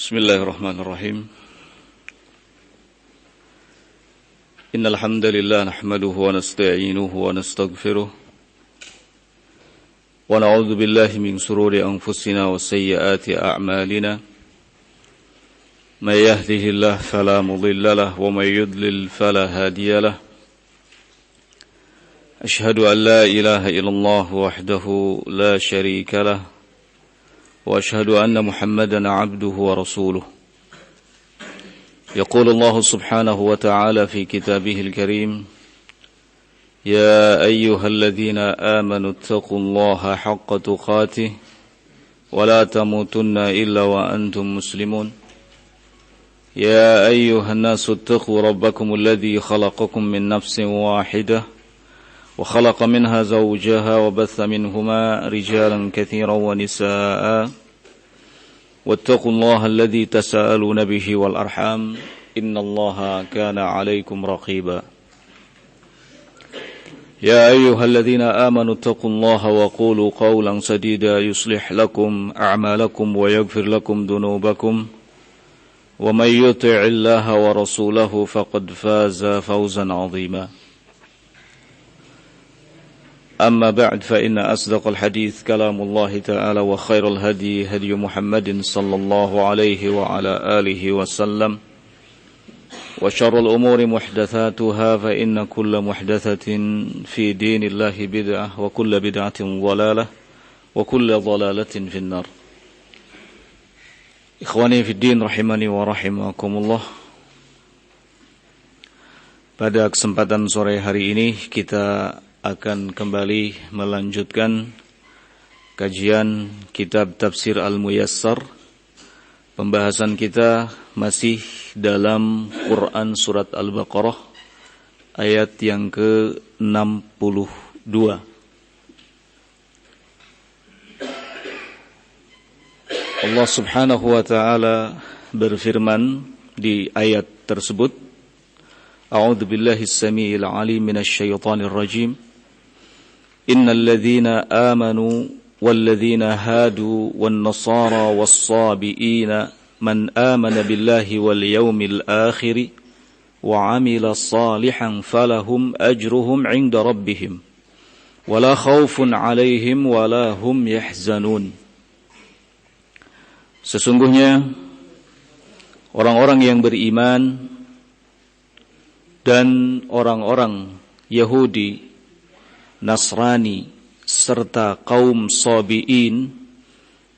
Bismillahirrahmanirrahim. Innal hamdalillah nahmaduhu wa nasta'inuhu wa nastaghfiruh wa na'udzu billahi min shururi anfusina wa sayyiati a'malina. May yahdihillahu fala mudilla lahu wa may yudlil fala hadiya lahu. Ashhadu an la ilaha illallah wahdahu la sharika lahu وأشهد أن محمدا عبده ورسوله يقول الله سبحانه وتعالى في كتابه الكريم يا أيها الذين آمنوا اتقوا الله حق تقاته ولا تموتن إلا وأنتم مسلمون يا أيها الناس اتقوا ربكم الذي خلقكم من نفس واحدة وخلق منها زوجها وبث منهما رجالا كثيرا ونساء واتقوا الله الذي تساءلون به والأرحام إن الله كان عليكم رقيبا يا أيها الذين آمنوا اتقوا الله وقولوا قولا سديدا يصلح لكم أعمالكم ويغفر لكم ذنوبكم ومن يطع الله ورسوله فقد فاز فوزا عظيما أما بعد فإن أصدق الحديث كلام الله تعالى وخير الهدي هدي محمد صلى الله عليه وعلى آله وسلم وشر الأمور محدثاتها فإن كل محدثة في دين الله بدعة وكل بدعة ضلالة وكل ضلالة في النار. Ikhwani fi din rahimani wa rahimakumullah. Pada kesempatan sore hari ini kita akan kembali melanjutkan kajian kitab Tafsir Al-Muyassar. Pembahasan kita masih dalam Quran Surat Al-Baqarah ayat yang ke-62. Allah subhanahu wa ta'ala berfirman di ayat tersebut, A'udzu billahi as-sami'il 'alim minasy syaithanir rajim. Innal ladzina amanu wal ladzina hadu wan nasara was sabiina man amana billahi wal yawmil akhir wa 'amila shalihan falahum ajruhum 'inda rabbihim wala khaufun 'alaihim wala hum yahzanun. Sesungguhnya orang-orang yang beriman dan orang-orang Yahudi, Nasrani, serta kaum Sabi'in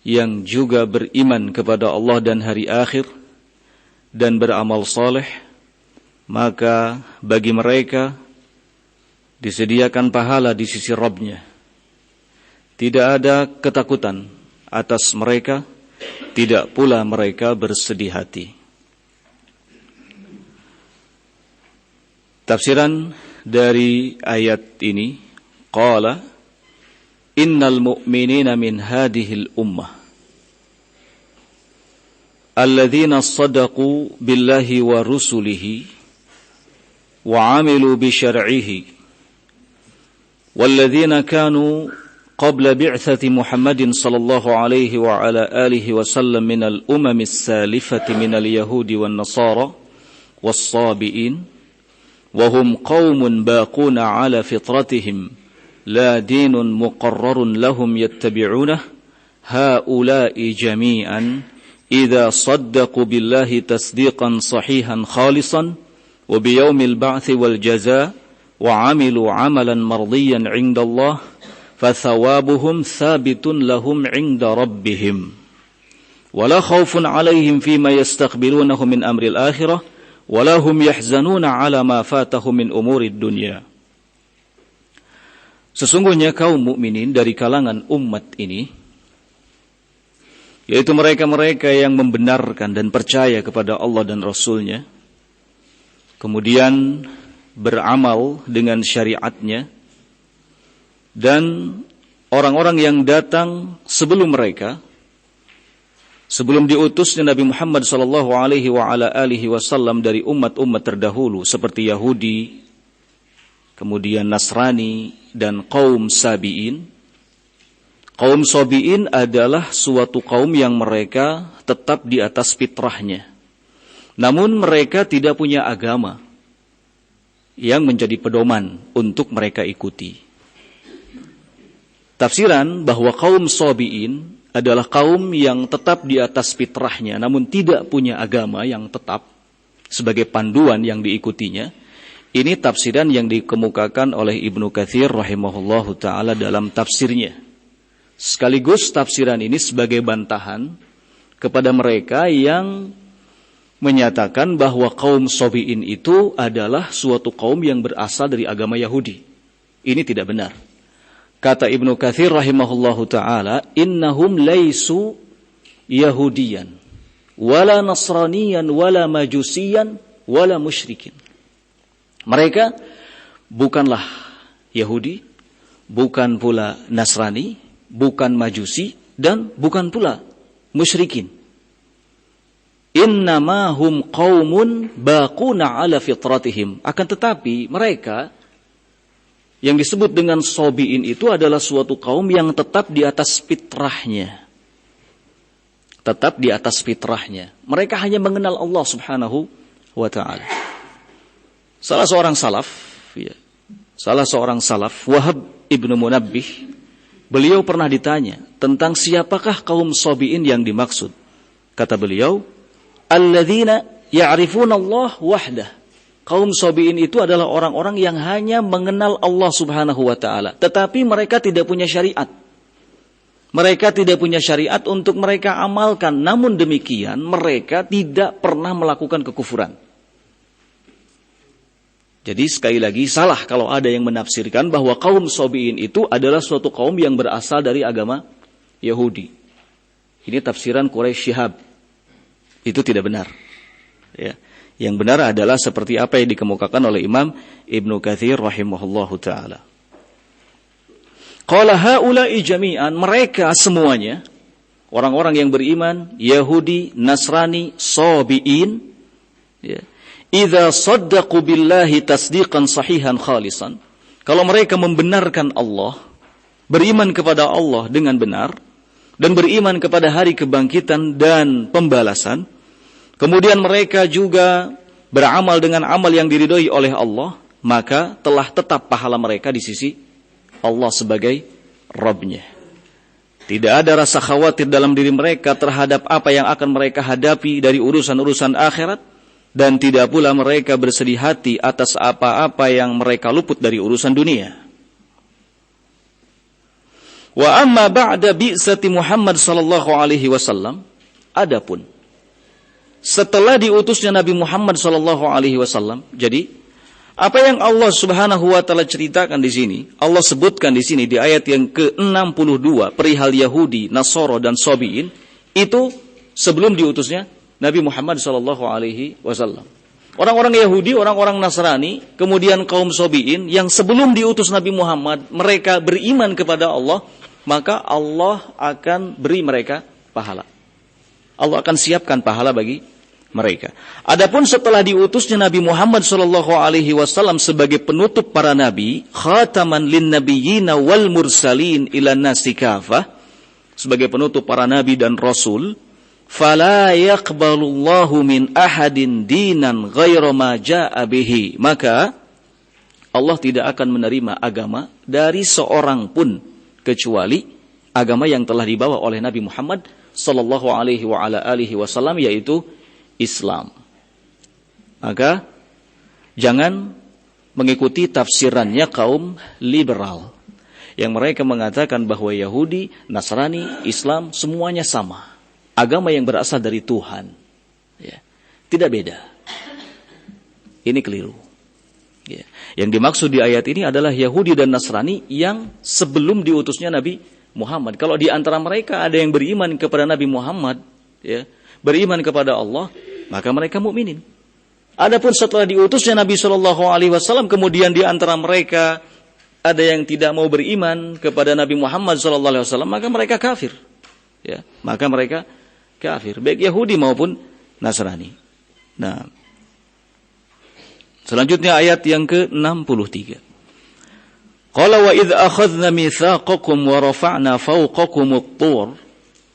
yang juga beriman kepada Allah dan hari akhir dan beramal saleh, maka bagi mereka disediakan pahala di sisi Rabb-Nya. Tidak ada ketakutan atas mereka, tidak pula mereka bersedih hati. Tafsiran dari ayat ini, qala innal mu'minina min hadhil ummah alladzina sadaqu billahi wa rusulihi wa 'amilu bi syar'ihi walladzina kanu qabla bi'tsati Muhammadin sallallahu alaihi wa ala alihi wa sallam minal umamis salifati minal yahudi wan nasara was sabiin wa hum qaumun baquna ala fitratihim la dinun muqarrarun lahum yattabi'unah haula'i jami'an idza saddaqu billahi tasdiqan sahihan khalisan wa biyawmil ba'thi wal jazaa wa 'amilu 'amalan mardiyan 'inda Allah fathawabuhum thabitun lahum 'inda rabbihim wala khaufun 'alaihim fima yastaqbilunahu min amril akhirah wala hum yahzanuna 'ala ma fatahum min umurid dunya. Sesungguhnya kaum mukminin dari kalangan umat ini, yaitu mereka-mereka yang membenarkan dan percaya kepada Allah dan Rasul-Nya, kemudian beramal dengan syariatnya, dan orang-orang yang datang sebelum mereka, sebelum diutusnya Nabi Muhammad sallallahu alaihi wa ala alihi wasallam dari umat-umat terdahulu seperti Yahudi, kemudian Nasrani dan kaum Sabi'in. Kaum Sabi'in adalah suatu kaum yang mereka tetap di atas fitrahnya. Namun mereka tidak punya agama yang menjadi pedoman untuk mereka ikuti. Tafsiran bahwa kaum Sabi'in adalah kaum yang tetap di atas fitrahnya, namun tidak punya agama yang tetap sebagai panduan yang diikutinya. Ini tafsiran yang dikemukakan oleh Ibnu Katsir rahimahullahu ta'ala dalam tafsirnya. Sekaligus tafsiran ini sebagai bantahan kepada mereka yang menyatakan bahwa kaum Sabi'in itu adalah suatu kaum yang berasal dari agama Yahudi. Ini tidak benar. Kata Ibnu Katsir rahimahullahu ta'ala, innahum laisu Yahudiyan, wala Nasraniyan, wala Majusiyan, wala musyrikin. Mereka bukanlah Yahudi, bukan pula Nasrani, bukan Majusi, dan bukan pula musyrikin. Innama hum qaumun baquna ala fitratihim. Akan tetapi mereka yang disebut dengan Sabi'in itu adalah suatu kaum yang tetap di atas fitrahnya. Tetap di atas fitrahnya. Mereka hanya mengenal Allah subhanahu wa ta'ala. Salah seorang salaf, Wahab ibnu Munabbih, beliau pernah ditanya tentang siapakah kaum Sabi'in yang dimaksud. Kata beliau, alladzina ya'rifuna Allah wahdah. Kaum Sabi'in itu adalah orang-orang yang hanya mengenal Allah subhanahu wa ta'ala. Tetapi mereka tidak punya syariat. Mereka tidak punya syariat untuk mereka amalkan. Namun demikian mereka tidak pernah melakukan kekufuran. Jadi sekali lagi salah kalau ada yang menafsirkan bahwa kaum Sabi'in itu adalah suatu kaum yang berasal dari agama Yahudi. Ini tafsiran Quraisy Syihab. Itu tidak benar. Ya. Yang benar adalah seperti apa yang dikemukakan oleh Imam Ibnu Katsir rahimahullahu ta'ala. Qala haula'i jami'an, mereka semuanya, orang-orang yang beriman, Yahudi, Nasrani, Sabi'in, ya, idza saddaqu billahi tasdiqan sahihan khalisan. Kalau mereka membenarkan Allah, beriman kepada Allah dengan benar, dan beriman kepada hari kebangkitan dan pembalasan, kemudian mereka juga beramal dengan amal yang diridhoi oleh Allah, maka telah tetap pahala mereka di sisi Allah sebagai Rabb-nya. Tidak ada rasa khawatir dalam diri mereka terhadap apa yang akan mereka hadapi dari urusan-urusan akhirat, dan tidak pula mereka bersedih hati atas apa-apa yang mereka luput dari urusan dunia. Wa amma ba'da bi'sati Muhammad sallallahu alaihi wasallam, adapun setelah diutusnya Nabi Muhammad sallallahu alaihi wasallam, jadi apa yang Allah Subhanahu wa taala ceritakan di sini, Allah sebutkan di sini di ayat yang ke-62 perihal Yahudi, Nasara dan Sabi'in, itu sebelum diutusnya Nabi Muhammad sallallahu alaihi wasallam. Orang-orang Yahudi, orang-orang Nasrani, kemudian kaum Sabi'in yang sebelum diutus Nabi Muhammad mereka beriman kepada Allah, maka Allah akan beri mereka pahala. Allah akan siapkan pahala bagi mereka. Adapun setelah diutusnya Nabi Muhammad sallallahu alaihi wasallam sebagai penutup para nabi, khataman lin nabiyyina wal mursalin ila nasi kafah, sebagai penutup para nabi dan rasul, fala yaqbalullahu min ahadin dinan ghaira ma jaa bihi, maka Allah tidak akan menerima agama dari seorang pun kecuali agama yang telah dibawa oleh Nabi Muhammad sallallahu alaihi wa ala alihi wasallam, yaitu Islam. Maka jangan mengikuti tafsirannya kaum liberal yang mereka mengatakan bahwa Yahudi, Nasrani, Islam semuanya sama, agama yang berasal dari Tuhan, ya. Tidak beda. Ini keliru, ya. Yang dimaksud di ayat ini adalah Yahudi dan Nasrani yang sebelum diutusnya Nabi Muhammad. Kalau di antara mereka ada yang beriman kepada Nabi Muhammad, ya, beriman kepada Allah, maka mereka mukminin. Adapun setelah diutusnya Nabi Shallallahu Alaihi Wasallam, kemudian di antara mereka ada yang tidak mau beriman kepada Nabi Muhammad Shallallahu Alaihi Wasallam, maka mereka kafir. Ya, maka mereka kafir, baik Yahudi maupun Nasrani. Nah, selanjutnya ayat yang ke-63. Qala wa idh akhadna mitsaqakum wa rafa'na fawqakum at-tur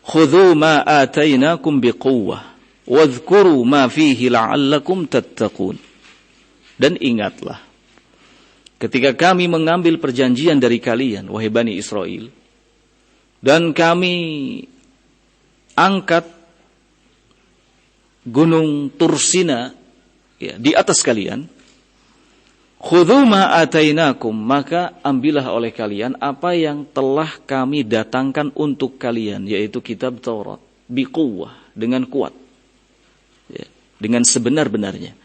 khudhu ma atainakum biquwwah wadhkuru ma fihi la'allakum tattaqun. Dan ingatlah ketika kami mengambil perjanjian dari kalian wahai Bani Israel, dan kami angkat gunung Tursina di atas kalian, khudhu ma atainakum, maka ambillah oleh kalian apa yang telah kami datangkan untuk kalian, yaitu kitab Taurat, biquwwah, dengan kuat, dengan sebenar-benarnya.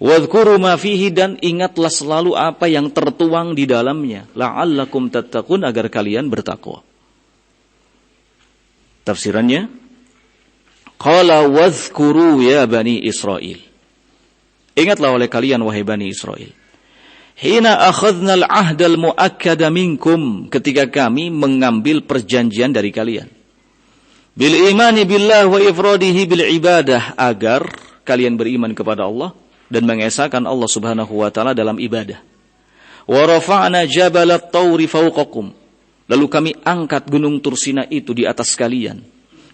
Wadhkuru ma fihi, dan ingatlah selalu apa yang tertuang di dalamnya, la'allakum tattaqun, agar kalian bertakwa. Tafsirannya, qala wadhkuru ya Bani Israel, ingatlah oleh kalian wahai Bani Israel, hina akhadna al-ahda al-mu'akkada minkum, ketika kami mengambil perjanjian dari kalian, bil imani billah wa ifradihi bil ibadah, agar kalian beriman kepada Allah dan mengesahkan Allah Subhanahu wa taala dalam ibadah. Wa rafa'na jabalat tauri fawqakum, lalu kami angkat gunung Tursina itu di atas kalian.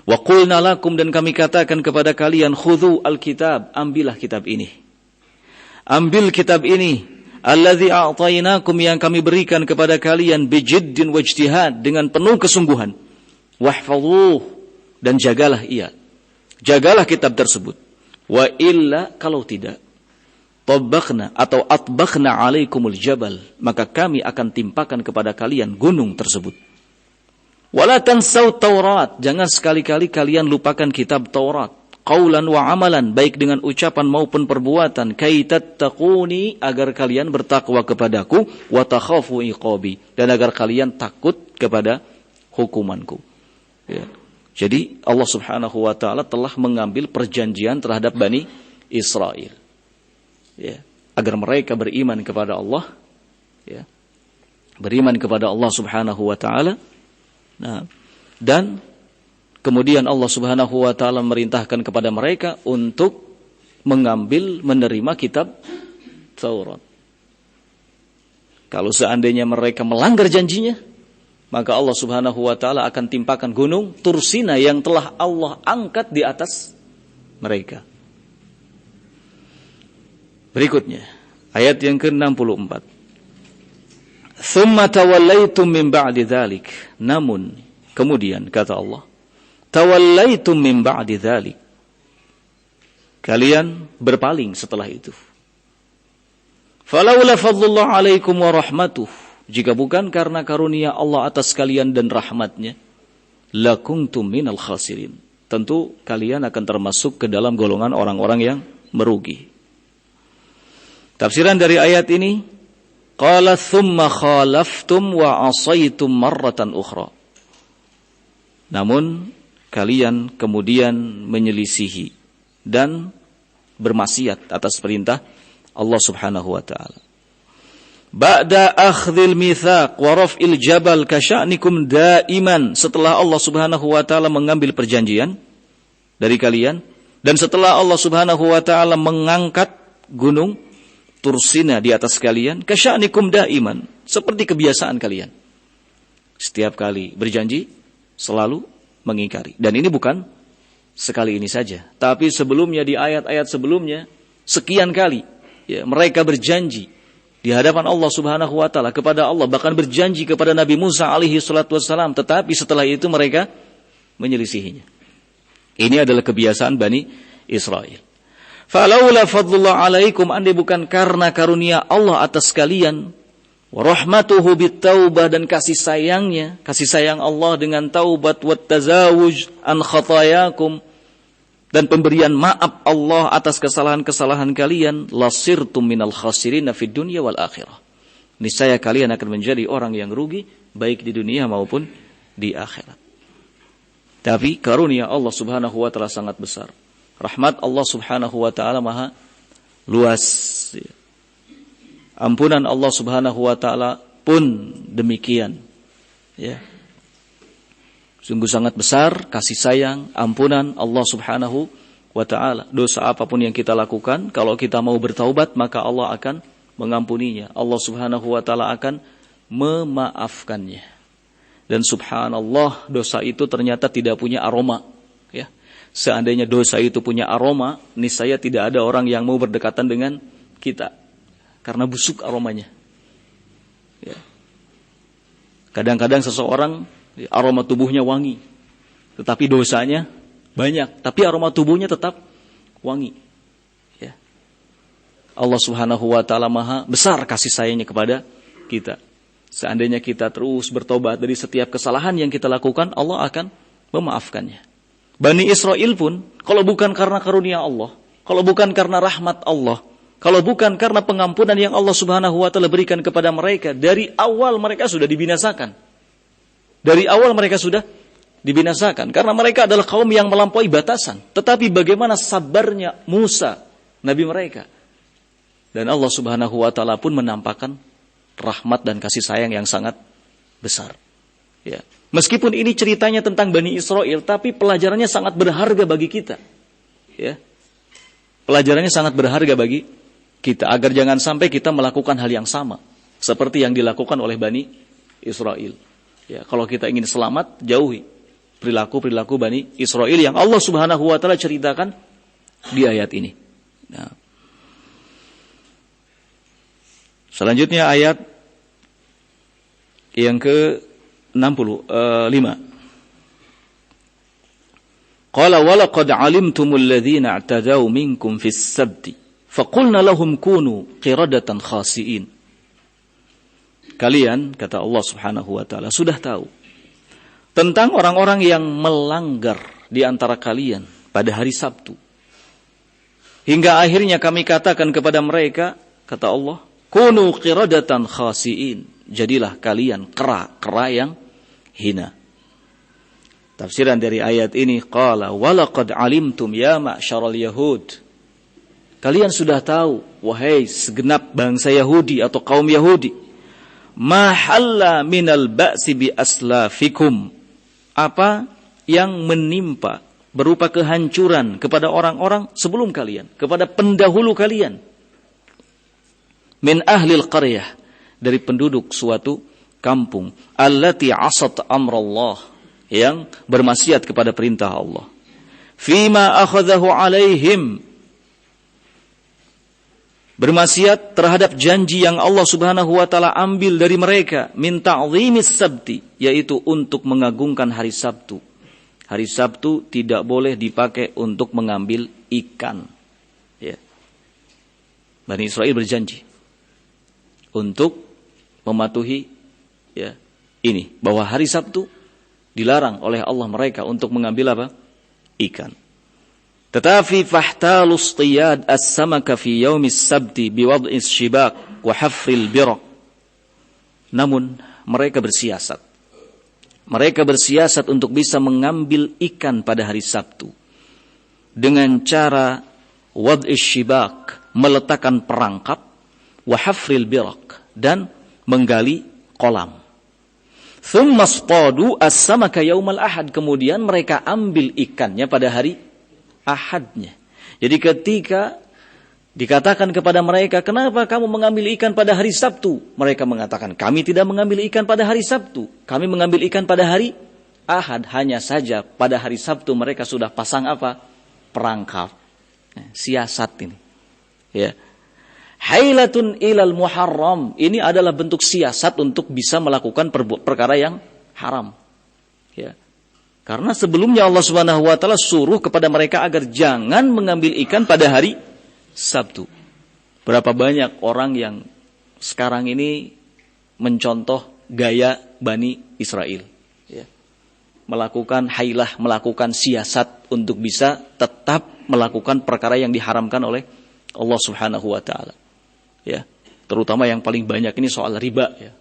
Wa qulna lakum, dan kami katakan kepada kalian, khudhu al-kitab, ambillah kitab ini. Ambil kitab ini, alladzi a'tainakum, yang kami berikan kepada kalian, bijiddin wajtihad, dengan penuh kesungguhan. Wahfadhuh, dan jagalah ia. Jagalah kitab tersebut. Wa illa, kalau tidak, tabbaqna atau atbaqna alaikumul jabal, maka kami akan timpakan kepada kalian gunung tersebut. Wala tansau Taurat, jangan sekali-kali kalian lupakan kitab Taurat, qaulan wa amalan, baik dengan ucapan maupun perbuatan, kaitattaquni, agar kalian bertakwa kepadaku, wa takhafu iqabi, dan agar kalian takut kepada hukumanku. Ya. Jadi Allah Subhanahu wa taala telah mengambil perjanjian terhadap Bani Israel. Ya, agar mereka beriman kepada Allah, ya, beriman kepada Allah Subhanahu wa taala. Nah, dan kemudian Allah Subhanahu wa taala merintahkan kepada mereka untuk menerima kitab Taurat. Kalau seandainya mereka melanggar janjinya, maka Allah Subhanahu wa taala akan timpakan gunung Tursina yang telah Allah angkat di atas mereka. Berikutnya, ayat yang ke-64. Thumma tawallaitum min ba'di dhalik. Namun, kemudian, kata Allah, tawallaitum min ba'di dhalik. Kalian berpaling setelah itu. Falaula fadlullah alaikum wa rahmatuh. Jika bukan karena karunia Allah atas kalian dan rahmatnya, lakuntum minal khasirin. Tentu kalian akan termasuk ke dalam golongan orang-orang yang merugi. Tafsiran dari ayat ini, qala thumma khalaftum wa asaitum marratan ukhra. Namun kalian kemudian menyelisihi dan bermaksiat atas perintah Allah Subhanahu wa taala. Ba'da akhdhil mitsaq wa raf'il jabal kasya'nikum daiman, setelah Allah Subhanahu wa taala mengambil perjanjian dari kalian, dan setelah Allah Subhanahu wa taala mengangkat gunung Tursina di atas kalian, kasya'nikum daiman, seperti kebiasaan kalian. Setiap kali berjanji selalu mengingkari. Dan ini bukan sekali ini saja, tapi sebelumnya, di ayat-ayat sebelumnya sekian kali ya, mereka berjanji di hadapan Allah Subhanahu wa taala kepada Allah, bahkan berjanji kepada Nabi Musa alaihi salatu wassalam, tetapi setelah itu mereka menyelisihinya. Ini adalah kebiasaan Bani Israel. Falaula fadlullah alaikum, andai bukan karena karunia Allah atas kalian, wa rahmatuhu bittaubah, dan kasih sayangnya, kasih sayang Allah dengan taubat, wat tazawuj an khatayakum, dan pemberian maaf Allah atas kesalahan-kesalahan kalian, lasirtum minal khasirina fid dunya wal akhirah. Niscaya kalian akan menjadi orang yang rugi baik di dunia maupun di akhirat. Tapi karunia Allah Subhanahu wa taala sangat besar. Rahmat Allah Subhanahu wa taala maha luas. Ampunan Allah Subhanahu wa taala pun demikian. Ya. Sungguh sangat besar kasih sayang, ampunan Allah Subhanahu wa taala. Dosa apapun yang kita lakukan, kalau kita mau bertaubat, maka Allah akan mengampuninya. Allah Subhanahu wa taala akan memaafkannya. Dan subhanallah, dosa itu ternyata tidak punya aroma. Ya. Seandainya dosa itu punya aroma, niscaya tidak ada orang yang mau berdekatan dengan kita. Karena busuk aromanya. Ya. Kadang-kadang seseorang, aroma tubuhnya wangi. Tetapi dosanya banyak. Tapi aroma tubuhnya tetap wangi. Ya. Allah subhanahu wa ta'ala maha besar kasih sayangnya kepada kita. Seandainya kita terus bertobat dari setiap kesalahan yang kita lakukan, Allah akan memaafkannya. Bani Israel pun, kalau bukan karena karunia Allah, kalau bukan karena rahmat Allah, kalau bukan karena pengampunan yang Allah subhanahu wa ta'ala berikan kepada mereka, dari awal mereka sudah dibinasakan. Dari awal mereka sudah dibinasakan. Karena mereka adalah kaum yang melampaui batasan. Tetapi bagaimana sabarnya Musa, Nabi mereka. Dan Allah subhanahu wa ta'ala pun menampakkan rahmat dan kasih sayang yang sangat besar. Ya. Meskipun ini ceritanya tentang Bani Israel, tapi pelajarannya sangat berharga bagi kita. Ya. Pelajarannya sangat berharga bagi kita, agar jangan sampai kita melakukan hal yang sama seperti yang dilakukan oleh Bani Israel. Ya, kalau kita ingin selamat, jauhi perilaku-perilaku Bani Israel yang Allah subhanahu wa ta'ala ceritakan di ayat ini. Nah. Selanjutnya ayat yang ke-65. Qala walaqad alimtumul ladzina i'tadaw minkum fis sabti faqulna lahum kunu qiradatan khasiin. Kalian, kata Allah subhanahu wa ta'ala, sudah tahu tentang orang-orang yang melanggar di antara kalian pada hari Sabtu. Hingga akhirnya kami katakan kepada mereka, kata Allah, kunu qiradatan khasiin. Jadilah kalian kera yang hina. Tafsiran dari ayat ini, qala walaqad alimtum ya ma'syaral yahud. Kalian sudah tahu, wahai segenap bangsa Yahudi atau kaum Yahudi, ma halla minal ba'si bi aslafikum. Apa yang menimpa berupa kehancuran kepada orang-orang sebelum kalian, kepada pendahulu kalian. Min ahlil qaryah, dari penduduk suatu kampung, allati asat amrallah, yang bermaksiat kepada perintah Allah. Fima akhadhahu alaihim, bermaksiat terhadap janji yang Allah subhanahu wa ta'ala ambil dari mereka, min ta'zimis sabti, yaitu untuk mengagungkan hari Sabtu. Hari Sabtu tidak boleh dipakai untuk mengambil ikan. Ya. Bani Israel berjanji untuk mematuhi ya ini, bahwa hari Sabtu dilarang oleh Allah mereka untuk mengambil apa? Ikan. Tetapi fahtalus tiyad as-samaka fi yaumis sabti biwad'is shibak wa hafril biraq. Namun mereka bersiasat. Mereka bersiasat untuk bisa mengambil ikan pada hari Sabtu dengan cara wad'is shibak, meletakkan perangkap, wa hafril biraq, dan menggali kolam. Thumma spadu as-samaka yaumal ahad, kemudian mereka ambil ikannya pada hari Ahadnya. Jadi ketika dikatakan kepada mereka, kenapa kamu mengambil ikan pada hari Sabtu? Mereka mengatakan, kami tidak mengambil ikan pada hari Sabtu. Kami mengambil ikan pada hari Ahad. Hanya saja pada hari Sabtu mereka sudah pasang apa? Perangkap. Siasat ini. Ya. Hailatun ilal muharram. Ini adalah bentuk siasat untuk bisa melakukan perkara yang haram. Ya. Karena sebelumnya Allah Subhanahu wa ta'ala suruh kepada mereka agar jangan mengambil ikan pada hari Sabtu. Berapa banyak orang yang sekarang ini mencontoh gaya Bani Israel. Ya. Melakukan hailah, melakukan siasat untuk bisa tetap melakukan perkara yang diharamkan oleh Allah Subhanahu wa ta'ala. Ya. Terutama yang paling banyak ini soal riba. Ya.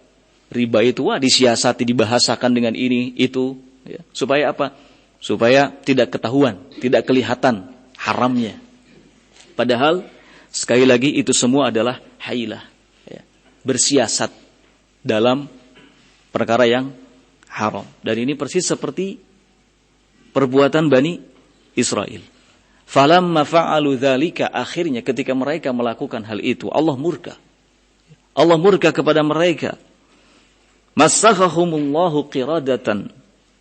Riba itu disiasati, dibahasakan dengan ini, itu. Ya, supaya apa? Supaya tidak ketahuan, tidak kelihatan haramnya. Padahal sekali lagi itu semua adalah hailah, ya, bersiasat dalam perkara yang haram. Dan ini persis seperti perbuatan Bani Israel. Falamma fa'alu dzalika, akhirnya ketika mereka melakukan hal itu, Allah murka. Allah murka kepada mereka. Masakhahumullahu qiradatan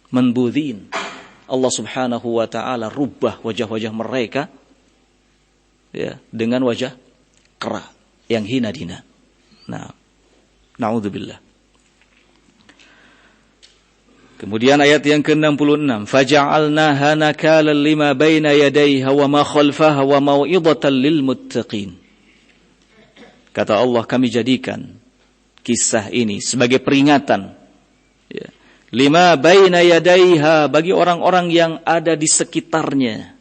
manbudhin. Allah Subhanahu wa taala rubah wajah-wajah mereka ya dengan wajah kera yang hina dina. Nah, naudzubillah. Kemudian ayat yang ke-66, faja'alnaha nakalan lima baina yadayha wa ma khalfaha wa mau'izatan lil muttaqin. Kata Allah, kami jadikan kisah ini sebagai peringatan ya, lima baina yadayha, bagi orang-orang yang ada di sekitarnya,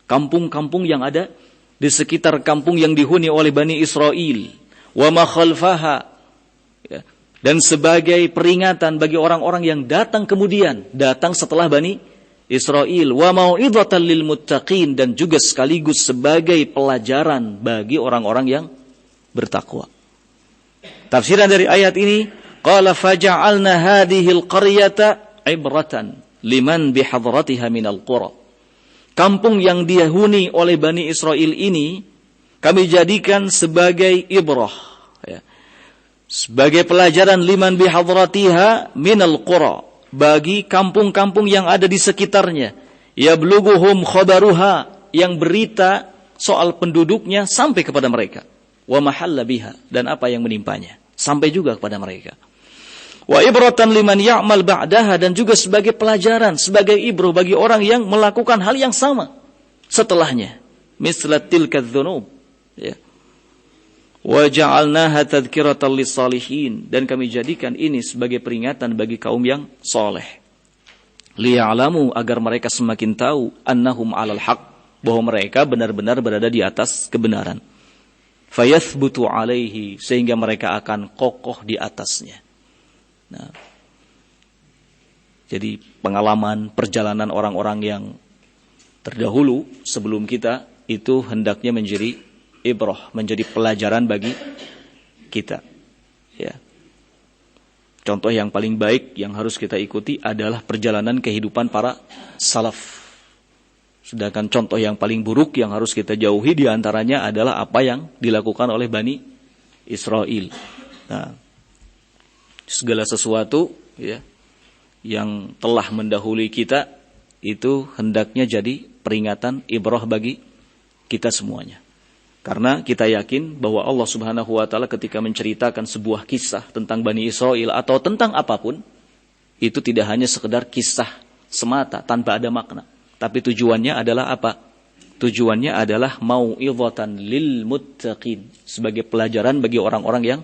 kampung-kampung yang ada di sekitar kampung yang dihuni oleh Bani Israel, wa ma khalfaha ya, dan sebagai peringatan bagi orang-orang yang datang kemudian, datang setelah Bani Israel, wa mau'izatan lil muttaqin, dan juga sekaligus sebagai pelajaran bagi orang-orang yang bertakwa. Tafsiran dari ayat ini, qala faja'alna hadhil qaryata ibratan liman bihadratiha minal qura. Kampung yang dihuni oleh Bani Israel ini kami jadikan sebagai ibrah ya, sebagai pelajaran liman bihadratiha minal qura, bagi kampung-kampung yang ada di sekitarnya, yablughuhum khabaruha, yang berita soal penduduknya sampai kepada mereka, wa mahalla biha, dan apa yang menimpanya sampai juga kepada mereka. Wa ibratan liman ya'mal ba'daha, dan juga sebagai pelajaran, sebagai ibrah bagi orang yang melakukan hal yang sama setelahnya. Mislat tilka dzunub ya. Wa ja'alnaha tadhkiratan lis-salihin, dan kami jadikan ini sebagai peringatan bagi kaum yang saleh. Liya'lamu, agar mereka semakin tahu, annahum 'alal haq, bahwa mereka benar-benar berada di atas kebenaran. Fayathbutu 'alaihi, sehingga mereka akan kokoh di atasnya. Nah, jadi pengalaman perjalanan orang-orang yang terdahulu sebelum kita itu hendaknya menjadi ibrah, menjadi pelajaran bagi kita. Ya. Contoh yang paling baik yang harus kita ikuti adalah perjalanan kehidupan para salaf. Sedangkan contoh yang paling buruk yang harus kita jauhi diantaranya adalah apa yang dilakukan oleh Bani Israel. Nah, segala sesuatu ya yang telah mendahului kita itu hendaknya jadi peringatan ibrah bagi kita semuanya. Karena kita yakin bahwa Allah Subhanahu wa taala ketika menceritakan sebuah kisah tentang Bani Israel atau tentang apapun, itu tidak hanya sekedar kisah semata tanpa ada makna, tapi tujuannya adalah apa? Tujuannya adalah mau'izatan lil muttaqin, sebagai pelajaran bagi orang-orang yang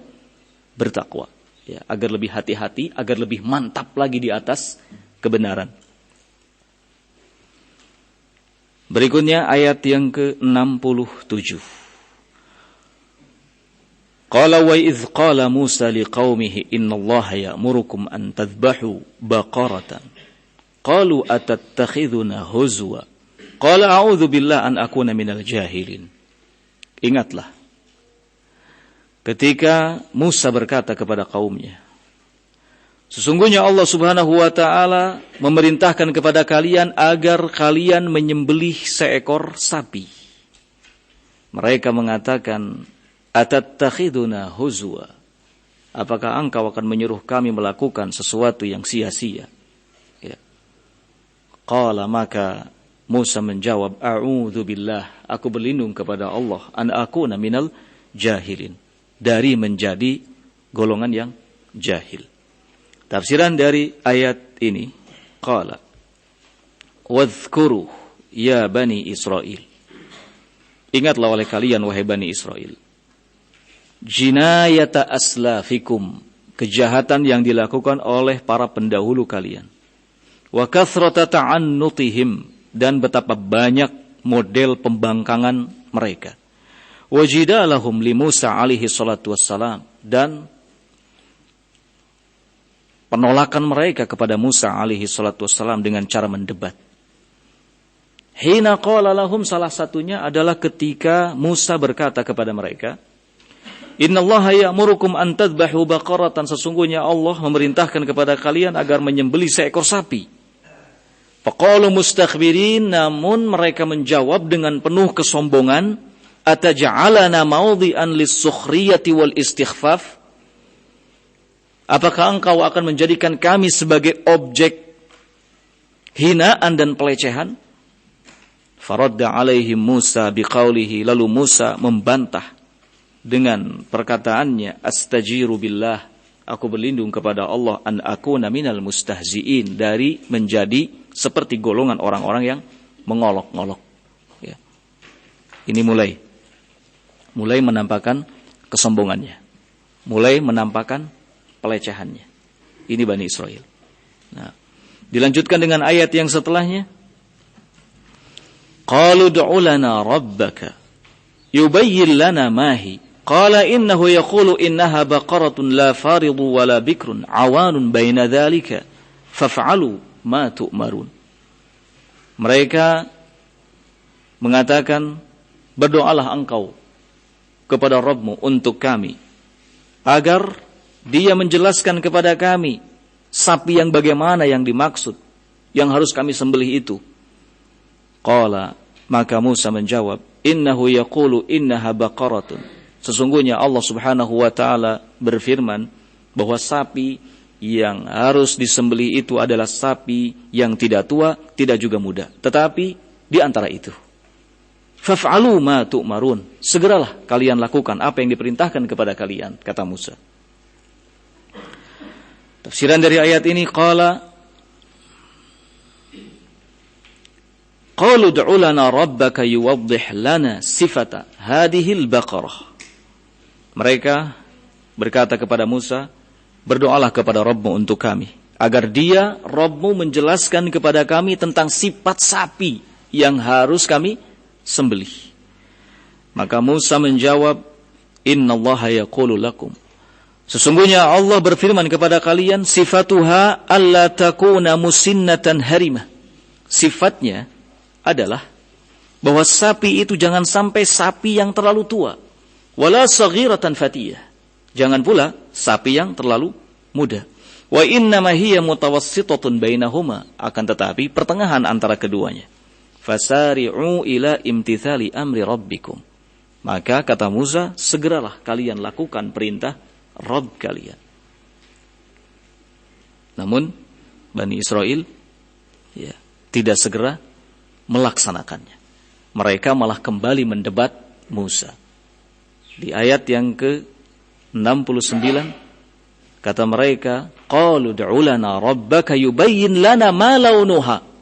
bertakwa. Ya, agar lebih hati-hati, agar lebih mantap lagi di atas kebenaran. Berikutnya ayat yang ke-67. Qala wa idh qala Musa liqaumihi innallaha ya'murukum an tadhbahu baqaratan. Qalu atattakhidhuna huzwa. Qala a'udzu billahi an akuna minal jahilin. Ingatlah ketika Musa berkata kepada kaumnya, sesungguhnya Allah Subhanahu wa taala memerintahkan kepada kalian agar kalian menyembelih seekor sapi. Mereka mengatakan, atattakhiduna huzwa, apakah engkau akan menyuruh kami melakukan sesuatu yang sia-sia? Ya. Qala, maka Musa menjawab, a'udzu billah, aku berlindung kepada Allah, an akuna minal jahilin, dari menjadi golongan yang jahil. Tafsiran dari ayat ini, qala wadhkuru ya bani Israel, ingatlah oleh kalian wahai Bani Israel, jinayata aslafikum, kejahatan yang dilakukan oleh para pendahulu kalian, wa kathrata ta'annutihim, dan betapa banyak model pembangkangan mereka, wajidalahum li Musa alaihi salatu wassalam, dan penolakan mereka kepada Musa alaihi salatu wassalam dengan cara mendebat. Hina qala lahum, salah satunya adalah ketika Musa berkata kepada mereka, innallaha ya'murukum an tadhbahu baqaratan, sesungguhnya Allah memerintahkan kepada kalian agar menyembelih seekor sapi. Faqalu mustakhbirin, namun mereka menjawab dengan penuh kesombongan, ataj'alana mawdi'an lis-sukhriyati wal istighfaf, Apakah engkau akan menjadikan kami sebagai objek hinaan dan pelecehan? Faradda alaihim Musa biqaulihi, lalu Musa membantah dengan perkataannya, astajiru billah, aku berlindung kepada Allah, an akuna minal mustahziin, dari menjadi seperti golongan orang-orang yang mengolok-ngolok. Ya. Ini mulai menampakkan kesombongannya, mulai menampakkan pelecehannya. Ini Bani Israel. Nah, dilanjutkan dengan ayat yang setelahnya. Qalu du'u lana rabbaka yubayyin lana ma hi. Qala innahu yaqulu innaha baqaratun la faridu wa la bikrun awanun baina dhalika faf'alu ma tu'marun. Mereka mengatakan, berdoalah engkau kepada Rabbmu untuk kami agar Dia menjelaskan kepada kami sapi yang bagaimana yang dimaksud, yang harus kami sembelih itu. Qala, maka Musa menjawab, innahu yaqulu innaha baqaratun. Sesungguhnya Allah Subhanahu wa taala berfirman bahwa sapi yang harus disembelih itu adalah sapi yang tidak tua, tidak juga muda, tetapi di antara itu. Faf'alu ma tu'marun. Segeralah kalian lakukan apa yang diperintahkan kepada kalian, kata Musa. Tafsiran dari ayat ini, qalu du'u lana rabbaka yuwaddih lana sifata hadhil baqarah. Mereka berkata kepada Musa, berdoalah kepada Rabbmu untuk kami, agar Dia, Rabbmu, menjelaskan kepada kami tentang sifat sapi yang harus kami sembelih. Maka Musa menjawab, innallaha yaqulu lakum, sesungguhnya Allah berfirman kepada kalian, sifatuha alla takuna musinnatan harimah. Sifatnya adalah bahwa sapi itu jangan sampai sapi yang terlalu tua, wala saghiratan fatiyah, jangan pula sapi yang terlalu muda. Wa innama hiya mutawassitatun bainahuma, akan tetapi pertengahan antara keduanya. Fasari'u ila imtithali amri rabbikum, maka kata Musa, segeralah kalian lakukan perintah Rabb kalian. Namun Bani Israel tidak segera melaksanakannya. Mereka malah kembali mendebat Musa. Di ayat yang ke-69 kata mereka, qalu du'u lana rabbaka yubayyin lana ma launuha.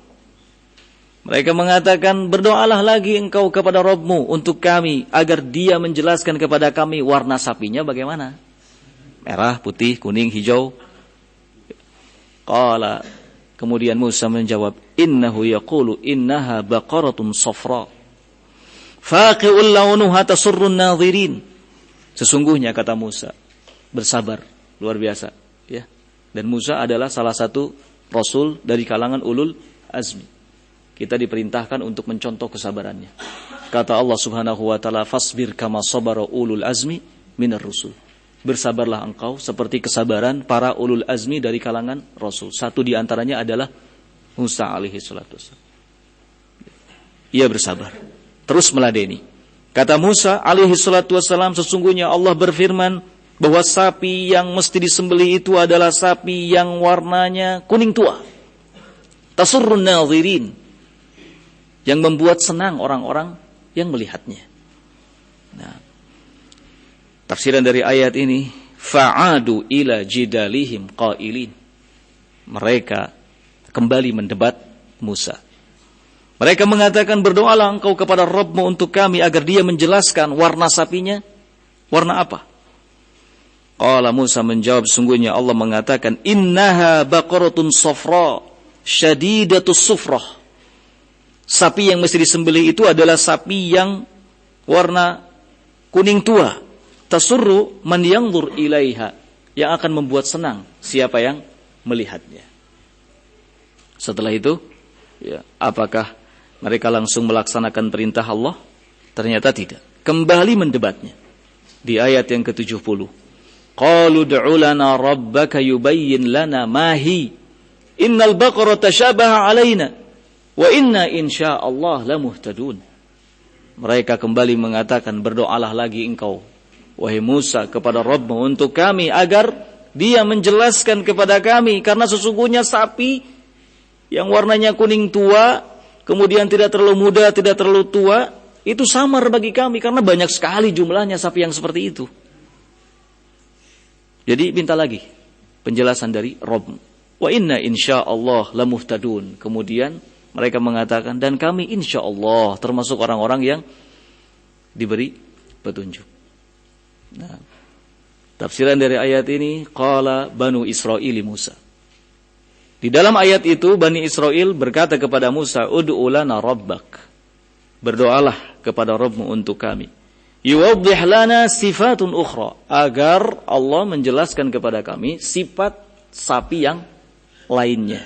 Mereka mengatakan, berdoalah lagi engkau kepada Rabbmu untuk kami agar Dia menjelaskan kepada kami warna sapinya bagaimana. Merah, putih, kuning, hijau. Qala, kemudian Musa menjawab, innahu yaqulu innaha baqaratun safra faqi'ul launuha tasurrun nadhirin. Sesungguhnya, kata Musa, bersabar, luar biasa, ya. Dan Musa adalah salah satu rasul dari kalangan ulul azmi. Kita diperintahkan untuk mencontoh kesabarannya. Kata Allah Subhanahu wa taala, fasbir kama sabara ulul azmi minar rusul. Bersabarlah engkau seperti kesabaran para ulul azmi dari kalangan rasul. Satu di antaranya adalah Musa alaihi salatu wassalam. Ia bersabar, terus meladeni. Kata Musa alaihi salatu wassalam, sesungguhnya Allah berfirman bahwa sapi yang mesti disembelih itu adalah sapi yang warnanya kuning tua. Tasurrun nadhirin, yang membuat senang orang-orang yang melihatnya. Nah, tafsiran dari ayat ini, fa'adu ila jidalihim qailin. Mereka kembali mendebat Musa. Mereka mengatakan, berdoalah engkau kepada Rabbmu untuk kami agar Dia menjelaskan warna sapinya, warna apa? Qala, Musa menjawab, sungguhnya Allah mengatakan, innaha baqaratun safra syadidatus sufrah. Sapi yang mesti disembelih itu adalah sapi yang warna kuning tua. Tasurru man yanzur ilaiha, yang akan membuat senang siapa yang melihatnya. Setelah itu, apakah mereka langsung melaksanakan perintah Allah? Ternyata tidak. Kembali mendebatnya. Di ayat yang ke-70. Qalu du'u lana rabbaka yubayyin lana ma hi. Innal baqara tashabaha alaina. Wa inna insyaallah lamuhtadun. Mereka kembali mengatakan, berdoalah lagi engkau, wahai Musa, kepada Rabbmu untuk kami agar Dia menjelaskan kepada kami, karena sesungguhnya sapi yang warnanya kuning tua, kemudian tidak terlalu muda, tidak terlalu tua, itu samar bagi kami, karena banyak sekali jumlahnya sapi yang seperti itu. Jadi minta lagi penjelasan dari Rabb. Wa inna insyaallah lamuhtadun. Kemudian mereka mengatakan, dan kami insyaallah termasuk orang-orang yang diberi petunjuk. Nah, tafsiran dari ayat ini, qala Banu Israil Musa. Di dalam ayat itu Bani Israel berkata kepada Musa, ud'u lana rabbak. Berdoalah kepada Rabbmu untuk kami. Yuwaddih lana sifatun ukhra, agar Allah menjelaskan kepada kami sifat sapi yang lainnya.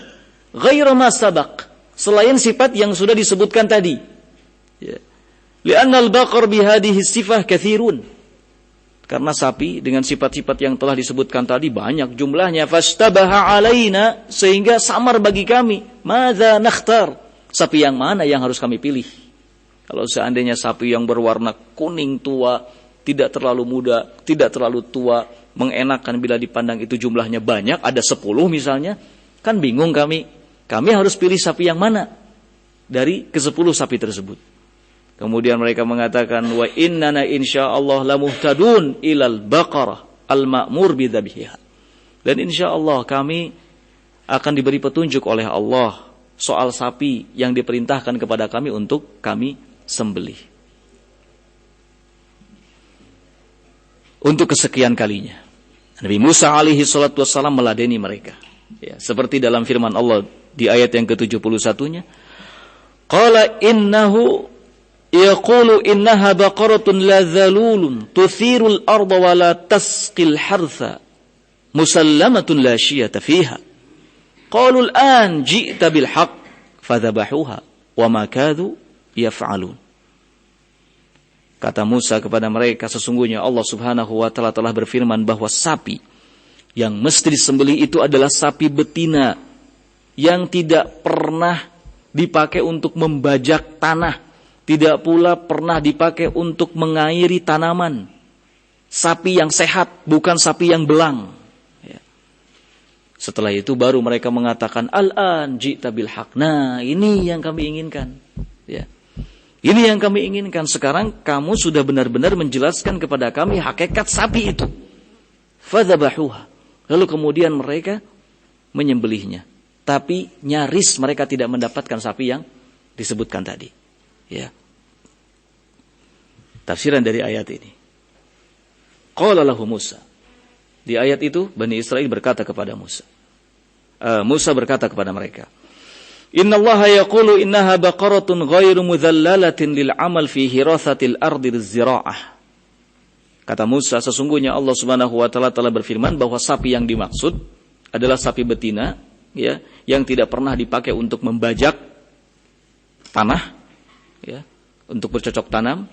Ghairu ma sabaq, selain sifat yang sudah disebutkan tadi. Ya. Li'anna al-baqar bihadhihi sifah katsirun. Karena sapi dengan sifat-sifat yang telah disebutkan tadi banyak jumlahnya. Fastabaha alaina, sehingga samar bagi kami. Madza nakhtar? Sapi yang mana yang harus kami pilih? Kalau seandainya sapi yang berwarna kuning tua, tidak terlalu muda, tidak terlalu tua, mengenakan bila dipandang itu jumlahnya banyak, ada 10 misalnya, kan bingung kami. Kami harus pilih sapi yang mana dari ke-10 sapi tersebut. Kemudian mereka mengatakan, wa innana insyaallah lamuhtadun ilal baqarah al-ma'mur bidzabhiha. Dan insyaallah kami akan diberi petunjuk oleh Allah soal sapi yang diperintahkan kepada kami untuk kami sembelih. Untuk kesekian kalinya Nabi Musa alaihi salatu wassalam meladeni mereka. Ya, seperti dalam firman Allah di ayat yang ke-71-nya, qala innahu yaqulu innaha baqaratun la dhalulun tuthirul arda wa la tasqil hartha musallamatun la syiyata fiha. Qalu al-an ji'ta bil haqq fadhabahuha wa ma kadu yaf'alun. Kata Musa kepada mereka, sesungguhnya Allah Subhanahu wa taala telah berfirman bahwa sapi yang mesti disembelih itu adalah sapi betina yang tidak pernah dipakai untuk membajak tanah, tidak pula pernah dipakai untuk mengairi tanaman. Sapi yang sehat, bukan sapi yang belang. Ya. Setelah itu baru mereka mengatakan, al-an ji'ta bil haq. Nah, ini yang kami inginkan. Ya. Ini yang kami inginkan. Sekarang kamu sudah benar-benar menjelaskan kepada kami hakikat sapi itu. Fadhabahuha. Lalu kemudian mereka menyembelihnya. Tapi nyaris mereka tidak mendapatkan sapi yang disebutkan tadi. Ya. Tafsiran dari ayat ini. Qala lahu Musa. Di ayat itu Bani Israel berkata kepada Musa. Musa berkata kepada mereka, innallaha yaqulu innaha baqaratun ghairu mudhallalatin lil amal fi hirathatil ardi lizzira'ah. Kata Musa, sesungguhnya Allah Subhanahu wa taala telah berfirman bahwa sapi yang dimaksud adalah sapi betina, ya, yang tidak pernah dipakai untuk membajak tanah, ya, untuk bercocok tanam.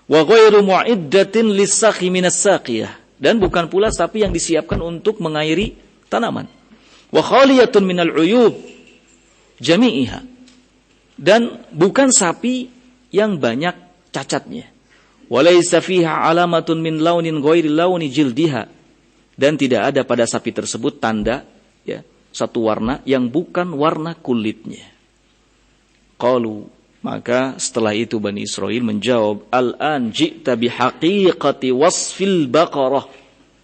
Wa ghairu mu'iddatin lis-saqi minas saqiyah, dan bukan pula sapi yang disiapkan untuk mengairi tanaman. Wa khaliyatun minal uyub jami'iha, dan bukan sapi yang banyak cacatnya. Walaysa fiha alamatun min launin ghairi launi jildiha, dan tidak ada pada sapi tersebut tanda, ya, satu warna yang bukan warna kulitnya. Qalu, maka setelah itu Bani Israel menjawab, al-an ji'ta bihaqiqati wasfil baqarah.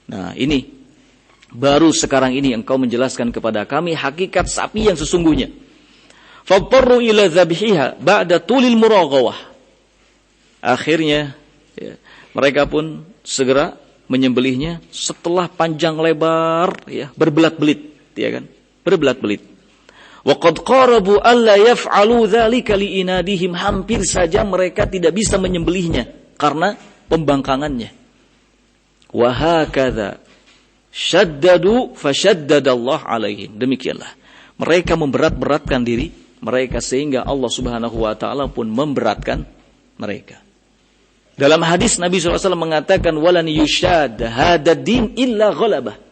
Nah, ini baru sekarang ini engkau menjelaskan kepada kami hakikat sapi yang sesungguhnya. Fadarru ila dzabhiha ba'da tulil muraghawah. Akhirnya, ya, mereka pun segera menyembelihnya setelah panjang lebar, ya, berbelat-belit, ya kan? Berbelat-belit. Wa qad qarabu alla yaf'alu dzalika liinadihim, hampir saja mereka tidak bisa menyembelihnya karena pembangkangannya. Wa hakadza syaddadu fasyaddadallahu alaihim. Demikianlah mereka memberat-beratkan diri mereka sehingga Allah Subhanahu wa taala pun memberatkan mereka. Dalam hadis Nabi SAW mengatakan, walan yushad hadad din illa ghalabah.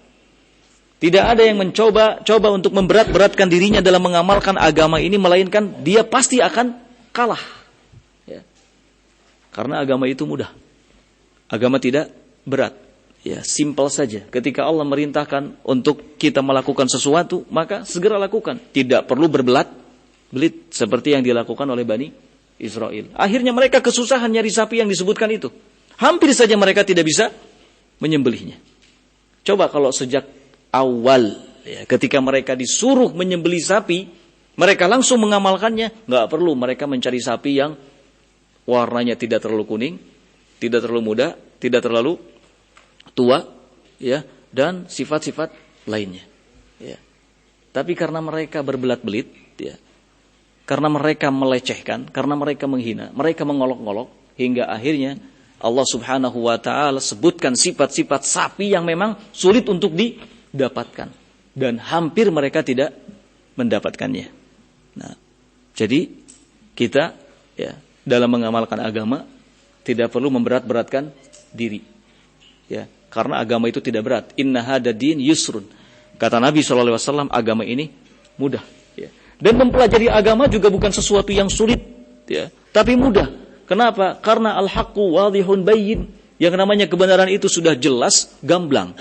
Tidak ada yang coba untuk memberat-beratkan dirinya dalam mengamalkan agama ini, melainkan dia pasti akan kalah. Ya. Karena agama itu mudah. Agama tidak berat. Ya, simpel saja. Ketika Allah merintahkan untuk kita melakukan sesuatu, maka segera lakukan. Tidak perlu berbelit seperti yang dilakukan oleh Bani Israel. Akhirnya mereka kesusahan nyari sapi yang disebutkan itu. Hampir saja mereka tidak bisa menyembelihnya. Coba kalau sejak awal, ya, ketika mereka disuruh menyembelih sapi, mereka langsung mengamalkannya. Nggak perlu mereka mencari sapi yang warnanya tidak terlalu kuning, tidak terlalu muda, tidak terlalu tua, ya, dan sifat-sifat lainnya, ya. Tapi karena mereka berbelat-belit, ya, karena mereka melecehkan, karena mereka menghina, mereka mengolok-olok, hingga akhirnya Allah Subhanahu wa Ta'ala sebutkan sifat-sifat sapi yang memang sulit untuk didapatkan, dan hampir mereka tidak mendapatkannya. Nah, jadi kita, ya, dalam mengamalkan agama tidak perlu memberat-beratkan diri, ya. Karena agama itu tidak berat. Inna hada din yusrun. Kata Nabi SAW, agama ini mudah. Ya. Dan mempelajari agama juga bukan sesuatu yang sulit, ya, tapi mudah. Kenapa? Karena al-haqqu wadihun bayyin. Yang namanya kebenaran itu sudah jelas, gamblang.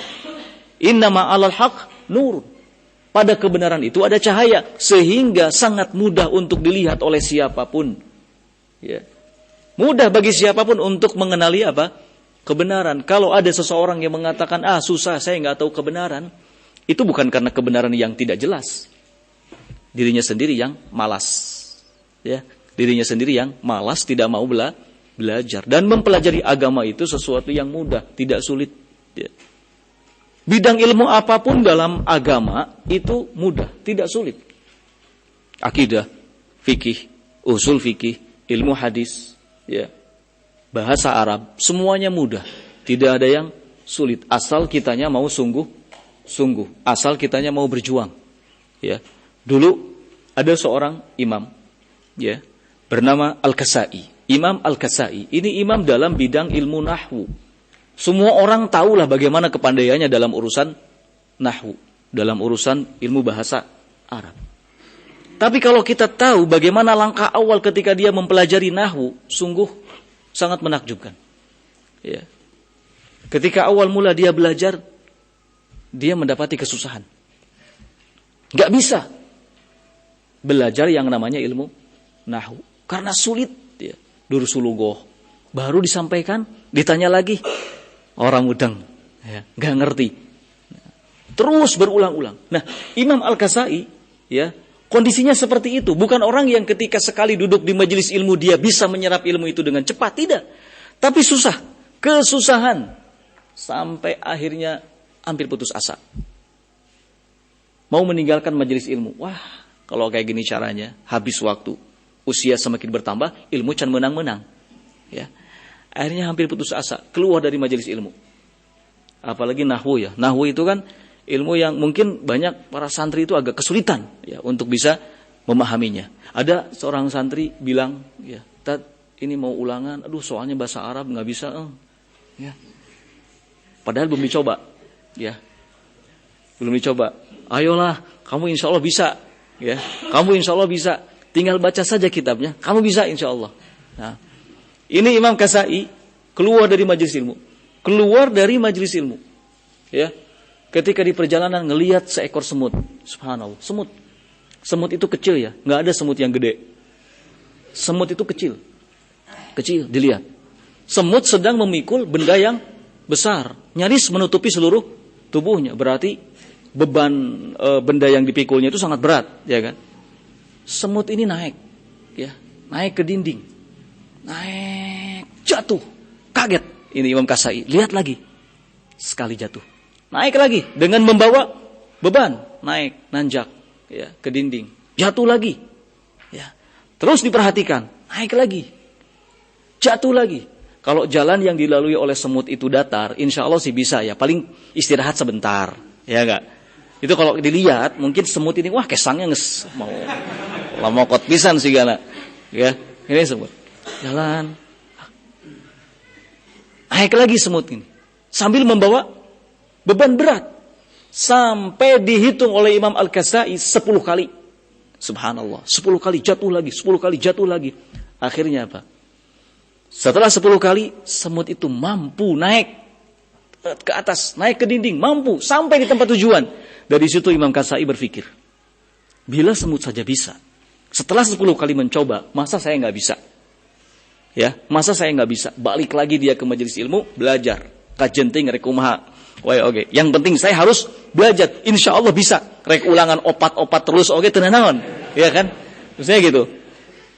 Innama alal haqq nur. Pada kebenaran itu ada cahaya, sehingga sangat mudah untuk dilihat oleh siapapun. Ya. Mudah bagi siapapun untuk mengenali apa? Kebenaran. Kalau ada seseorang yang mengatakan, susah, saya nggak tahu kebenaran, itu bukan karena kebenaran yang tidak jelas. Dirinya sendiri yang malas, ya. Dirinya sendiri yang malas, tidak mau belajar. Dan mempelajari agama itu sesuatu yang mudah, tidak sulit, ya. Bidang ilmu apapun dalam agama itu mudah, tidak sulit. Akidah, fikih, usul fikih, ilmu hadis, ya, bahasa Arab, semuanya mudah. Tidak ada yang sulit. Asal kitanya mau sungguh-sungguh. Asal kitanya mau berjuang. Ya. Dulu ada seorang imam, ya, bernama Al-Kasai. Imam Al-Kasai. Ini imam dalam bidang ilmu nahwu. Semua orang tahulah bagaimana kepandaiannya dalam urusan nahwu, dalam urusan ilmu bahasa Arab. Tapi kalau kita tahu bagaimana langkah awal ketika dia mempelajari nahwu, sungguh sangat menakjubkan. Ya. Ketika awal mula dia belajar, dia mendapati kesusahan. Gak bisa belajar yang namanya ilmu nahwu karena sulit, ya. Dursulugoh baru disampaikan, ditanya lagi, orang mudeng, ya, gak ngerti. Terus berulang-ulang. Nah, Imam Al-Kasai, ya, kondisinya seperti itu. Bukan orang yang ketika sekali duduk di majelis ilmu dia bisa menyerap ilmu itu dengan cepat. Tidak. Tapi susah. Kesusahan. Sampai akhirnya hampir putus asa. Mau meninggalkan majelis ilmu. Wah, kalau kayak gini caranya, habis waktu. Usia semakin bertambah, ilmu can menang-menang. Ya. Akhirnya hampir putus asa. Keluar dari majelis ilmu. Apalagi nahwu, ya. Nahwu itu kan ilmu yang mungkin banyak para santri itu agak kesulitan, ya, untuk bisa memahaminya. Ada seorang santri bilang, ya, Tad, ini mau ulangan, aduh soalnya bahasa Arab nggak bisa, ya. Padahal belum dicoba, ya, belum dicoba. Ayolah, kamu insya Allah bisa, ya, kamu insya Allah bisa. Tinggal baca saja kitabnya, kamu bisa insya Allah. Nah, ini Imam Kasai keluar dari majelis ilmu, ya. Ketika di perjalanan ngelihat seekor semut. Subhanallah. Semut itu kecil, ya. Nggak ada semut yang gede. Semut itu kecil. Kecil, dilihat. Semut sedang memikul benda yang besar. Nyaris menutupi seluruh tubuhnya. Berarti beban benda yang dipikulnya itu sangat berat, ya kan? Semut ini naik, ya. Naik ke dinding. Naik, jatuh. Kaget. Ini Imam Kasai. Lihat lagi. Sekali jatuh. Naik lagi dengan membawa beban, naik, nanjak, ya, ke dinding, jatuh lagi, ya. Terus diperhatikan, naik lagi, jatuh lagi. Kalau jalan yang dilalui oleh semut itu datar, insya Allah sih bisa, ya, paling istirahat sebentar, ya enggak. Itu kalau dilihat, mungkin semut ini, wah kesangnya mau lamokot pisan sih gana, ya, ini semut, jalan, naik lagi semut ini, sambil membawa beban berat. Sampai dihitung oleh Imam Al-Kasai 10 kali. Subhanallah. 10 kali jatuh lagi. 10 kali jatuh lagi. Akhirnya apa? Setelah 10 kali, semut itu mampu naik ke atas, naik ke dinding, mampu sampai di tempat tujuan. Dari situ Imam Kasai berpikir, bila semut saja bisa, setelah 10 kali mencoba, masa saya nggak bisa? Ya, masa saya nggak bisa? Balik lagi dia ke majelis ilmu, belajar, kajian ting rek kumaha. Oke. Yang penting saya harus belajar. Insya Allah bisa. Rek ulangan opat terus, tenan naon, ya kan? Maksudnya gitu.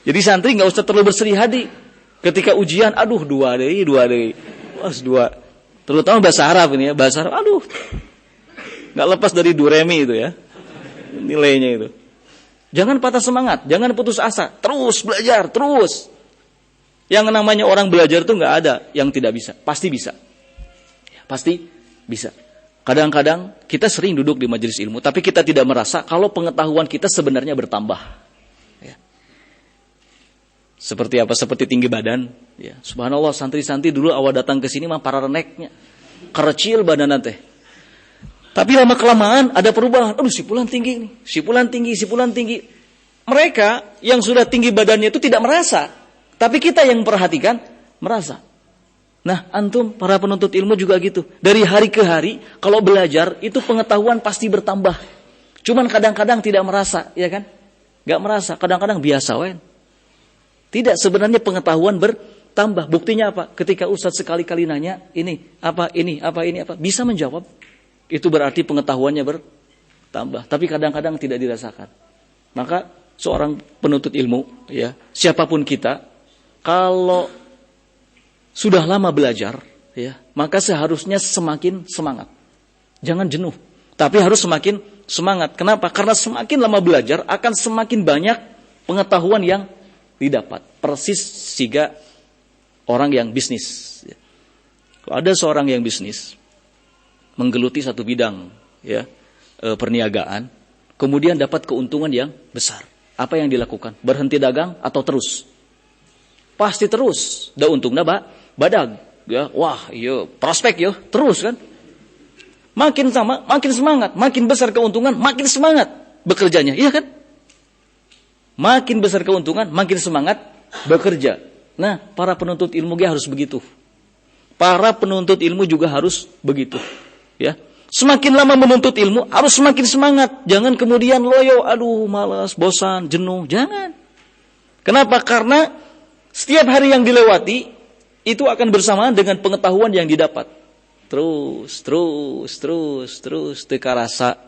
Jadi santri nggak usah terlalu bersedih hati. Ketika ujian, aduh 2 deui. Mas 2. Terutama bahasa Arab ini ya, bahasa Arab, aduh. Nggak lepas dari duremi itu ya. Nilainya itu. Jangan patah semangat, jangan putus asa. Terus belajar, terus. Yang namanya orang belajar itu nggak ada yang tidak bisa. Pasti bisa. Pasti bisa. Kadang-kadang kita sering duduk di majelis ilmu, tapi kita tidak merasa kalau pengetahuan kita sebenarnya bertambah. Ya. Seperti apa? Seperti tinggi badan. Ya. Subhanallah, santri-santri dulu awal datang ke sini mah para reneknya. Kerecil badan teh. Tapi lama-kelamaan ada perubahan. Aduh, sipulan tinggi nih. Sipulan tinggi. Mereka yang sudah tinggi badannya itu tidak merasa. Tapi kita yang perhatikan, merasa. Nah, antum, para penuntut ilmu juga gitu. Dari hari ke hari, kalau belajar, itu pengetahuan pasti bertambah. Cuman kadang-kadang tidak merasa, ya kan? Gak merasa, kadang-kadang biasa, wen. Tidak, sebenarnya pengetahuan bertambah. Buktinya apa? Ketika Ustadz sekali-kali nanya, ini, apa, bisa menjawab. Itu berarti pengetahuannya bertambah. Tapi kadang-kadang tidak dirasakan. Maka seorang penuntut ilmu, ya, siapapun kita, kalau sudah lama belajar, ya, maka seharusnya semakin semangat. Jangan jenuh, tapi harus semakin semangat. Kenapa? Karena semakin lama belajar akan semakin banyak pengetahuan yang didapat. Persis siga orang yang bisnis. Kalau ada seorang yang bisnis menggeluti satu bidang, ya, perniagaan, kemudian dapat keuntungan yang besar. Apa yang dilakukan? Berhenti dagang atau terus? Pasti terus. Da untungna badag, ya. Wah, iya, prospek ya, terus kan? Makin semangat, makin besar keuntungan, makin semangat bekerjanya, iya kan? Makin besar keuntungan, makin semangat bekerja. Nah, para penuntut ilmu harus begitu. Para penuntut ilmu juga harus begitu. Ya, semakin lama menuntut ilmu harus semakin semangat. Jangan kemudian loyo, aduh malas, bosan, jenuh. Jangan. Kenapa? Karena setiap hari yang dilewati itu akan bersamaan dengan pengetahuan yang didapat. Terus teka rasa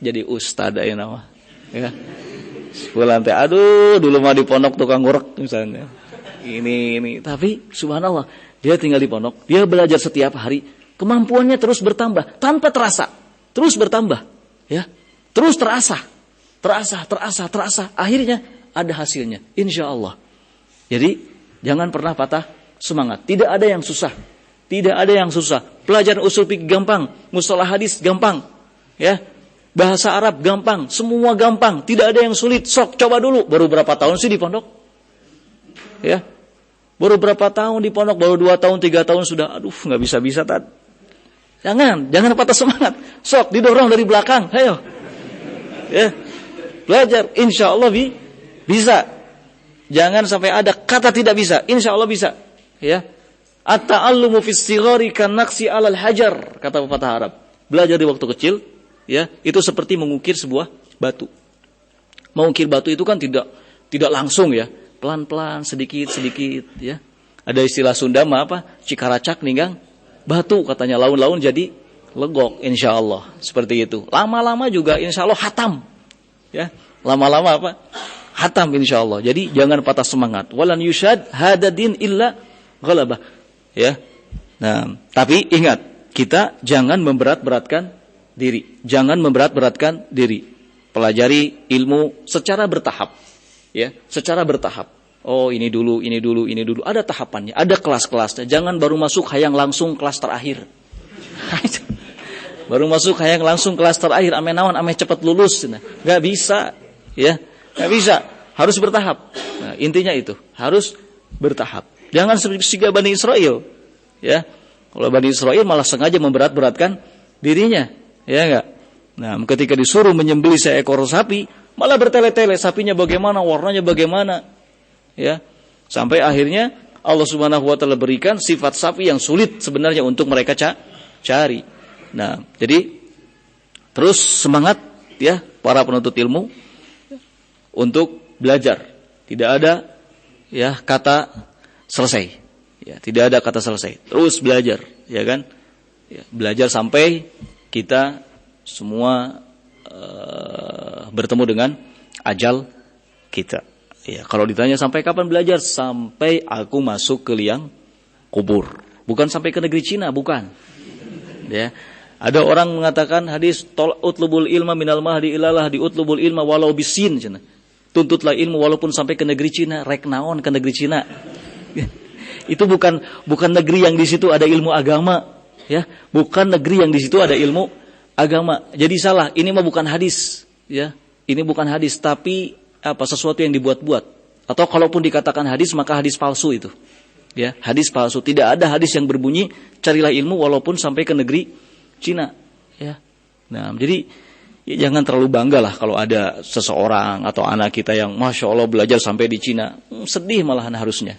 jadi ustad aya nama. Ya. Sebulan teh, aduh dulu mah di pondok tukang ngurek misalnya. Ini. Tapi subhanallah, dia tinggal di pondok, dia belajar setiap hari. Kemampuannya terus bertambah tanpa terasa, terus bertambah, ya, terus terasa. Akhirnya ada hasilnya, insya Allah. Jadi jangan pernah patah semangat. Tidak ada yang susah, Pelajaran usul fikih gampang, mustalah hadis gampang, ya, bahasa Arab gampang, semua gampang. Tidak ada yang sulit. Sok coba dulu. Baru berapa tahun sih di pondok? Ya, baru berapa tahun di pondok? Baru 2 tahun, 3 tahun sudah. Aduh, nggak bisa tad. Jangan patah semangat. Sok didorong dari belakang. Ayo. Ya. Belajar, insya Allah bisa. Jangan sampai ada kata tidak bisa. Insya Allah bisa. Ya. At-ta'allumu fis sighari kan-naqsi 'alal hajar, kata pepatah Arab. Belajar di waktu kecil, ya, itu seperti mengukir sebuah batu. Mengukir batu itu kan tidak langsung, ya. Pelan-pelan, sedikit, ya. Ada istilah Sunda mah apa? Cikaracak ninggang batu, katanya laun-laun jadi legok, insya Allah. Seperti itu. Lama-lama juga insya Allah hatam. Ya, lama-lama apa? Hatam insya Allah. Jadi jangan patah semangat. Walan yushad hadadin illa ghalabah. Ya. Nah, tapi ingat, kita jangan memberat-beratkan diri. Pelajari ilmu secara bertahap. Ya, secara bertahap. Oh, ini dulu. Ada tahapannya, ada kelas-kelasnya. Jangan baru masuk hayang langsung kelas terakhir. Baru masuk hayang langsung kelas terakhir, ame naon, ame cepat lulus. Nah, gak bisa, ya, gak bisa. Harus bertahap. Nah, intinya itu, harus bertahap. Jangan seperti Bani Israel, ya. Kalau Bani Israel malah sengaja memberat-beratkan dirinya, ya enggak. Nah, ketika disuruh menyembelih seekor sapi, malah bertele-tele, sapinya bagaimana, warnanya bagaimana. Ya, sampai akhirnya Allah Subhanahu wa taala berikan sifat sapi yang sulit sebenarnya untuk mereka cari. Nah, jadi terus semangat ya para penuntut ilmu untuk belajar. Tidak ada ya kata selesai. Ya, tidak ada kata selesai. Terus belajar, ya kan? Ya, belajar sampai kita semua bertemu dengan ajal kita. Ya, kalau ditanya sampai kapan belajar? Sampai aku masuk ke liang kubur. Bukan sampai ke negeri Cina, bukan. Ya. Ada orang mengatakan hadis utlubul ilma minal mahdi ilalah di utlubul ilma walau bisin. Tuntutlah ilmu walaupun sampai ke negeri Cina. Rek naon ke negeri Cina. Itu bukan negeri yang di situ ada ilmu agama, ya. Bukan negeri yang di situ ada ilmu agama. Jadi salah. Ini mah bukan hadis, ya. Ini bukan hadis, tapi sesuatu yang dibuat-buat. Atau kalaupun dikatakan hadis, maka hadis palsu itu. Ya, hadis palsu. Tidak ada hadis yang berbunyi carilah ilmu walaupun sampai ke negeri Cina, ya. Nah, jadi ya, jangan terlalu bangga lah kalau ada seseorang atau anak kita yang Masya Allah belajar sampai di Cina. Sedih malahan harusnya.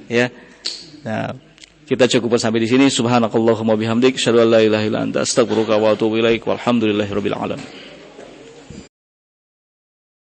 Ya. Nah, kita cukupkan sampai di sini. Subhanakallahumma bihamdik, asyhadu an la ilaha illa anta, astaghfiruka wa atubu ilaik. Walhamdulillahirabbil alamin.